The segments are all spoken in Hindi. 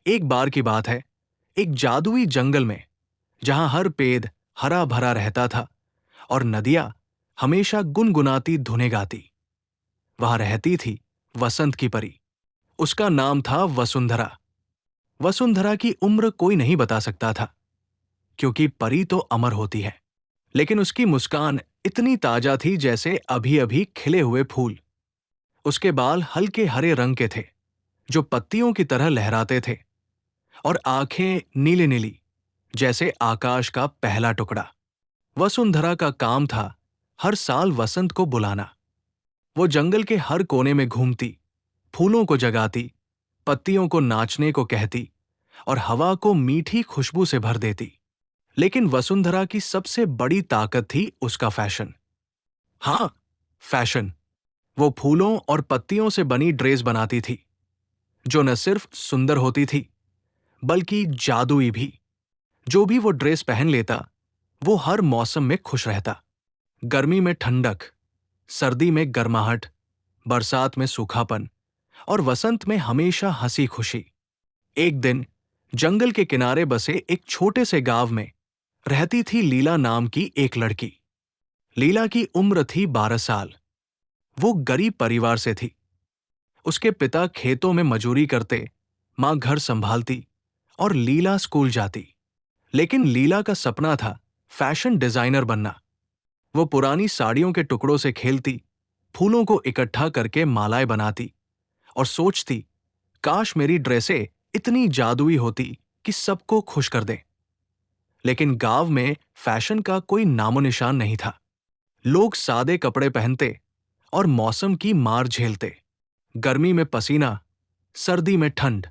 एक बार की बात है, एक जादुई जंगल में, जहां हर पेड़ हरा भरा रहता था और नदियां हमेशा गुनगुनाती धुनें गाती। वहां रहती थी वसंत की परी। उसका नाम था वसुंधरा। वसुंधरा की उम्र कोई नहीं बता सकता था, क्योंकि परी तो अमर होती है। लेकिन उसकी मुस्कान इतनी ताजा थी जैसे अभी अभी खिले हुए फूल। उसके बाल हल्के हरे रंग के थे, जो पत्तियों की तरह लहराते थे, और आंखें नीली नीली, जैसे आकाश का पहला टुकड़ा। वसुंधरा का काम था हर साल वसंत को बुलाना। वो जंगल के हर कोने में घूमती, फूलों को जगाती, पत्तियों को नाचने को कहती और हवा को मीठी खुशबू से भर देती। लेकिन वसुंधरा की सबसे बड़ी ताकत थी उसका फैशन। हाँ, फैशन। वो फूलों और पत्तियों से बनी ड्रेस बनाती थी, जो न सिर्फ सुंदर होती थी, बल्कि जादुई भी। जो भी वो ड्रेस पहन लेता, वो हर मौसम में खुश रहता। गर्मी में ठंडक, सर्दी में गर्माहट, बरसात में सूखापन और वसंत में हमेशा हंसी खुशी। एक दिन जंगल के किनारे बसे एक छोटे से गांव में रहती थी लीला नाम की एक लड़की। लीला की उम्र थी 12 साल। वो गरीब परिवार से थी। उसके पिता खेतों में मजूरी करते, मां घर संभालती और लीला स्कूल जाती। लेकिन लीला का सपना था फैशन डिजाइनर बनना। वो पुरानी साड़ियों के टुकड़ों से खेलती, फूलों को इकट्ठा करके मालाएं बनाती और सोचती, काश मेरी ड्रेसें इतनी जादुई होती कि सबको खुश कर दें। लेकिन गांव में फैशन का कोई नामो निशान नहीं था। लोग सादे कपड़े पहनते और मौसम की मार झेलते। गर्मी में पसीना, सर्दी में ठंड,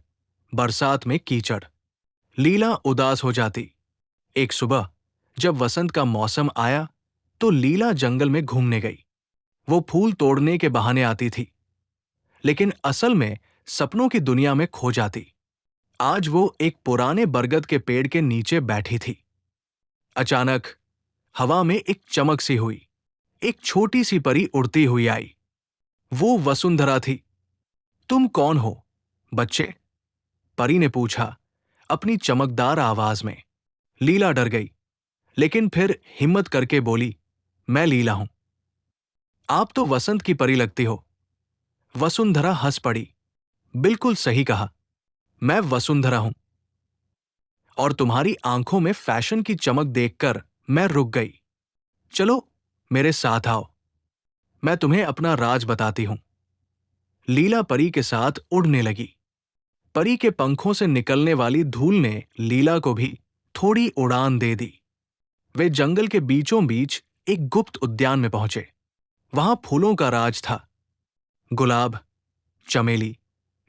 बरसात में कीचड़। लीला उदास हो जाती। एक सुबह जब वसंत का मौसम आया, तो लीला जंगल में घूमने गई। वो फूल तोड़ने के बहाने आती थी, लेकिन असल में सपनों की दुनिया में खो जाती। आज वो एक पुराने बरगद के पेड़ के नीचे बैठी थी। अचानक हवा में एक चमक सी हुई। एक छोटी सी परी उड़ती हुई आई। वो वसुंधरा थी। तुम कौन हो, बच्चे? परी ने पूछा, अपनी चमकदार आवाज में। लीला डर गई, लेकिन फिर हिम्मत करके बोली, मैं लीला हूं। आप तो वसंत की परी लगती हो। वसुंधरा हंस पड़ी। बिल्कुल सही कहा, मैं वसुंधरा हूं। और तुम्हारी आंखों में फैशन की चमक देखकर मैं रुक गई। चलो मेरे साथ आओ, मैं तुम्हें अपना राज बताती हूं। लीला परी के साथ उड़ने लगी। परी के पंखों से निकलने वाली धूल ने लीला को भी थोड़ी उड़ान दे दी। वे जंगल के बीचों बीच एक गुप्त उद्यान में पहुंचे। वहां फूलों का राज था। गुलाब, चमेली,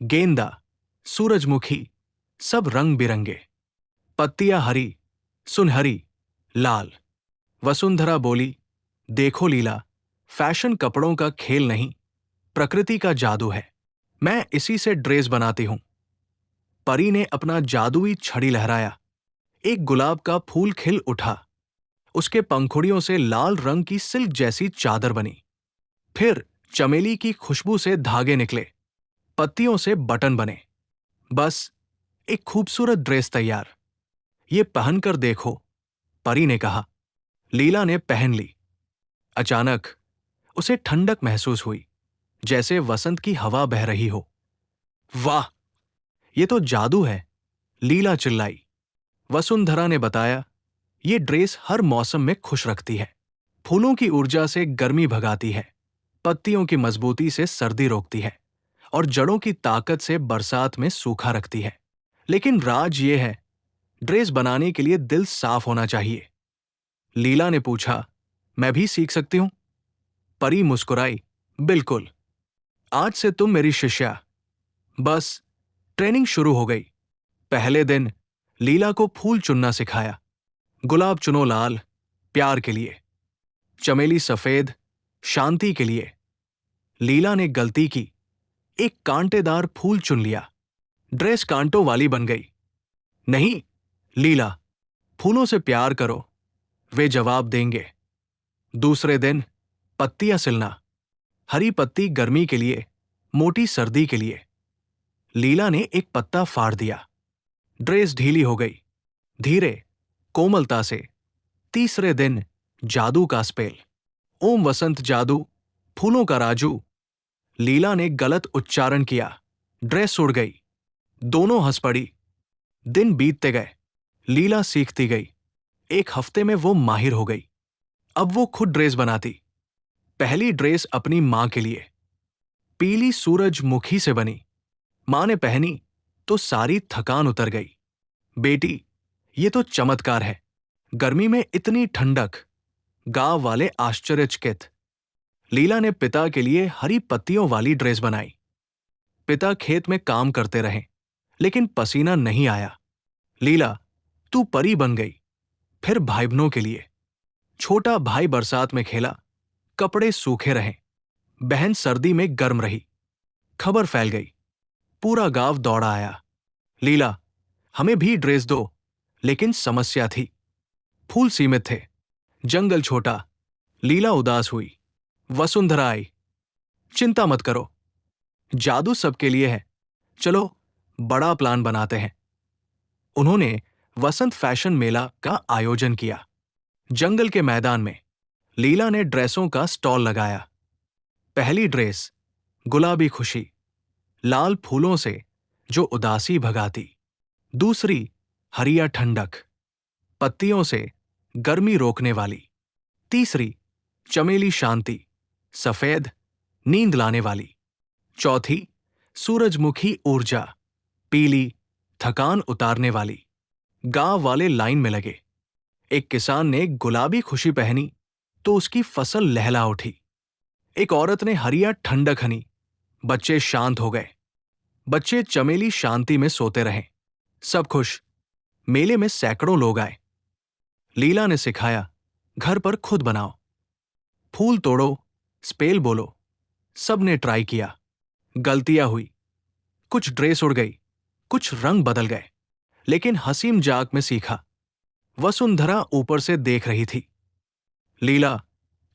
गेंदा, सूरजमुखी, सब रंग बिरंगे। पत्तियां हरी, सुनहरी, लाल। वसुंधरा बोली, देखो लीला, फैशन कपड़ों का खेल नहीं, प्रकृति का जादू है। मैं इसी से ड्रेस बनाती हूं। परी ने अपना जादुई छड़ी लहराया। एक गुलाब का फूल खिल उठा। उसके पंखुड़ियों से लाल रंग की सिल्क जैसी चादर बनी। फिर चमेली की खुशबू से धागे निकले, पत्तियों से बटन बने। बस एक खूबसूरत ड्रेस तैयार। ये पहनकर देखो, परी ने कहा। लीला ने पहन ली। अचानक उसे ठंडक महसूस हुई, जैसे वसंत की हवा बह रही हो। वाह, ये तो जादू है, लीला चिल्लाई। वसुंधरा ने बताया, ये ड्रेस हर मौसम में खुश रखती है। फूलों की ऊर्जा से गर्मी भगाती है, पत्तियों की मजबूती से सर्दी रोकती है और जड़ों की ताकत से बरसात में सूखा रखती है। लेकिन राज ये है, ड्रेस बनाने के लिए दिल साफ होना चाहिए। लीला ने पूछा, मैं भी सीख सकती हूं? परी मुस्कुराई, बिल्कुल। आज से तुम मेरी शिष्या। बस ट्रेनिंग शुरू हो गई। पहले दिन लीला को फूल चुनना सिखाया। गुलाब चुनो लाल, प्यार के लिए। चमेली सफेद, शांति के लिए। लीला ने गलती की, एक कांटेदार फूल चुन लिया। ड्रेस कांटों वाली बन गई। नहीं लीला, फूलों से प्यार करो, वे जवाब देंगे। दूसरे दिन पत्तियां सिलना। हरी पत्ती गर्मी के लिए, मोटी सर्दी के लिए। लीला ने एक पत्ता फाड़ दिया। ड्रेस ढीली हो गई। धीरे, कोमलता से। तीसरे दिन जादू का स्पेल। ओम वसंत जादू, फूलों का राजू। लीला ने गलत उच्चारण किया। ड्रेस उड़ गई। दोनों हंस पड़ी। दिन बीतते गए। लीला सीखती गई। एक हफ्ते में वो माहिर हो गई। अब वो खुद ड्रेस बनाती। पहली ड्रेस अपनी मां के लिए, पीली सूरजमुखी से बनी। मां ने पहनी तो सारी थकान उतर गई। बेटी, ये तो चमत्कार है। गर्मी में इतनी ठंडक। गांव वाले आश्चर्यचकित। लीला ने पिता के लिए हरी पत्तियों वाली ड्रेस बनाई। पिता खेत में काम करते रहे, लेकिन पसीना नहीं आया। लीला, तू परी बन गई। फिर भाई बहनों के लिए। छोटा भाई बरसात में खेला, कपड़े सूखे रहे। बहन सर्दी में गर्म रही। खबर फैल गई। पूरा गांव दौड़ा आया। लीला, हमें भी ड्रेस दो। लेकिन समस्या थी। फूल सीमित थे, जंगल छोटा। लीला उदास हुई। वसुंधरा आई। चिंता मत करो, जादू सबके लिए है। चलो बड़ा प्लान बनाते हैं। उन्होंने वसंत फैशन मेला का आयोजन किया। जंगल के मैदान में लीला ने ड्रेसों का स्टॉल लगाया। पहली ड्रेस गुलाबी खुशी, लाल फूलों से जो उदासी भगाती। दूसरी हरिया ठंडक, पत्तियों से गर्मी रोकने वाली। तीसरी चमेली शांति, सफेद, नींद लाने वाली। चौथी सूरजमुखी ऊर्जा, पीली, थकान उतारने वाली। गांव वाले लाइन में लगे। एक किसान ने गुलाबी खुशी पहनी तो उसकी फसल लहला उठी। एक औरत ने हरिया ठंडक हनी, बच्चे शांत हो गए। बच्चे चमेली शांति में सोते रहे। सब खुश। मेले में सैकड़ों लोग आए। लीला ने सिखाया, घर पर खुद बनाओ। फूल तोड़ो, स्पेल बोलो। सबने ट्राई किया। गलतियां हुई। कुछ ड्रेस उड़ गई, कुछ रंग बदल गए, लेकिन हंसी मजाक में सीखा। वसुंधरा ऊपर से देख रही थी। लीला,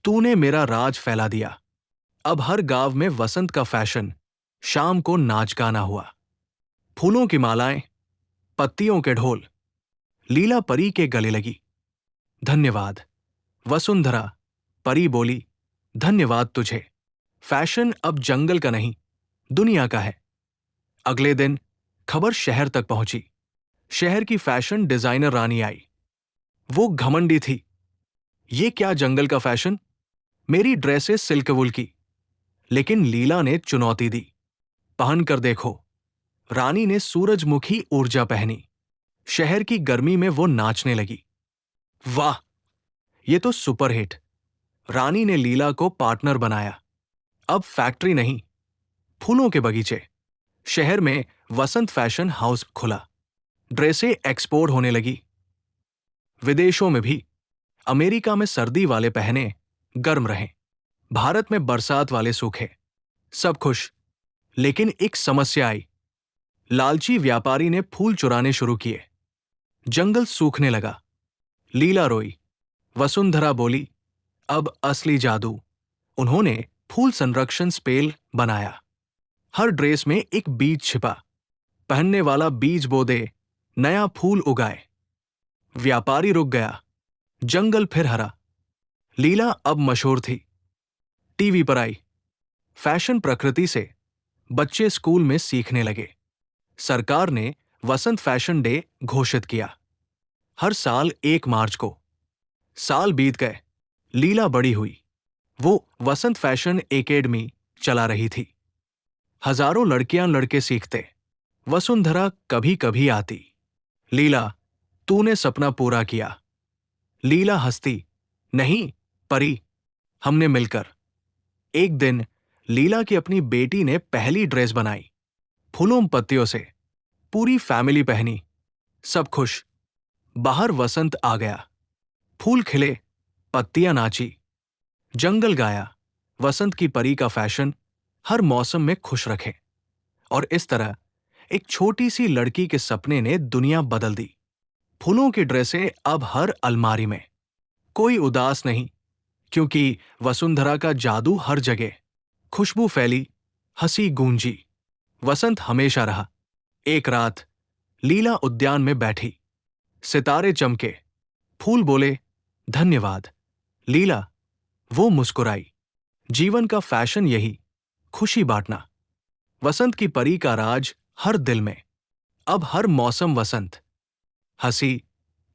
तूने मेरा राज फैला दिया। अब हर गांव में वसंत का फैशन। शाम को नाच गाना हुआ। फूलों की मालाएं, पत्तियों के ढोल। लीला परी के गले लगी। धन्यवाद। वसुंधरा, परी बोली, धन्यवाद तुझे। फैशन अब जंगल का नहीं, दुनिया का है। अगले दिन खबर शहर तक पहुंची। शहर की फैशन डिजाइनर रानी आई। वो घमंडी थी। ये क्या जंगल का फैशन? मेरी ड्रेसेस सिल्क वुल की। लेकिन लीला ने चुनौती दी। पहन कर देखो। रानी ने सूरजमुखी ऊर्जा पहनी। शहर की गर्मी में वो नाचने लगी। वाह, ये तो सुपरहिट। रानी ने लीला को पार्टनर बनाया। अब फैक्ट्री नहीं, फूलों के बगीचे। शहर में वसंत फैशन हाउस खुला। ड्रेसें एक्सपोर्ट होने लगी। विदेशों में भी। अमेरिका में सर्दी वाले पहने, गर्म रहे। भारत में बरसात वाले सूखे। सब खुश। लेकिन एक समस्या आई। लालची व्यापारी ने फूल चुराने शुरू किए। जंगल सूखने लगा। लीला रोई। वसुंधरा बोली, अब असली जादू। उन्होंने फूल संरक्षण स्पेल बनाया। हर ड्रेस में एक बीज छिपा। पहनने वाला बीज बो दे, नया फूल उगाए। व्यापारी रुक गया। जंगल फिर हरा। लीला अब मशहूर थी। टीवी पर आई। फैशन प्रकृति से। बच्चे स्कूल में सीखने लगे। सरकार ने वसंत फैशन डे घोषित किया। हर साल 1 मार्च को। साल बीत गए। लीला बड़ी हुई। वो वसंत फैशन एकेडमी चला रही थी। हजारों लड़कियां लड़के सीखते। वसुंधरा कभी कभी आती। लीला, तूने सपना पूरा किया। लीला हंसती, नहीं परी, हमने मिलकर। एक दिन लीला की अपनी बेटी ने पहली ड्रेस बनाई, फूलों पत्तियों से। पूरी फैमिली पहनी। सब खुश। बाहर वसंत आ गया। फूल खिले, पत्तियां नाची। जंगल गाया। वसंत की परी का फैशन हर मौसम में खुश रखे। और इस तरह एक छोटी सी लड़की के सपने ने दुनिया बदल दी। फूलों की ड्रेसें अब हर अलमारी में। कोई उदास नहीं, क्योंकि वसुंधरा का जादू हर जगह। खुशबू फैली, हंसी गूंजी। वसंत हमेशा रहा। एक रात लीला उद्यान में बैठी, सितारे चमके, फूल बोले धन्यवाद। लीला, वो मुस्कुराई। जीवन का फैशन यही, खुशी बांटना। वसंत की परी का राज हर दिल में। अब हर मौसम वसंत। हंसी,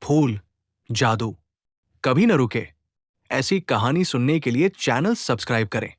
फूल, जादू। कभी न रुके। ऐसी कहानी सुनने के लिए चैनल सब्सक्राइब करें।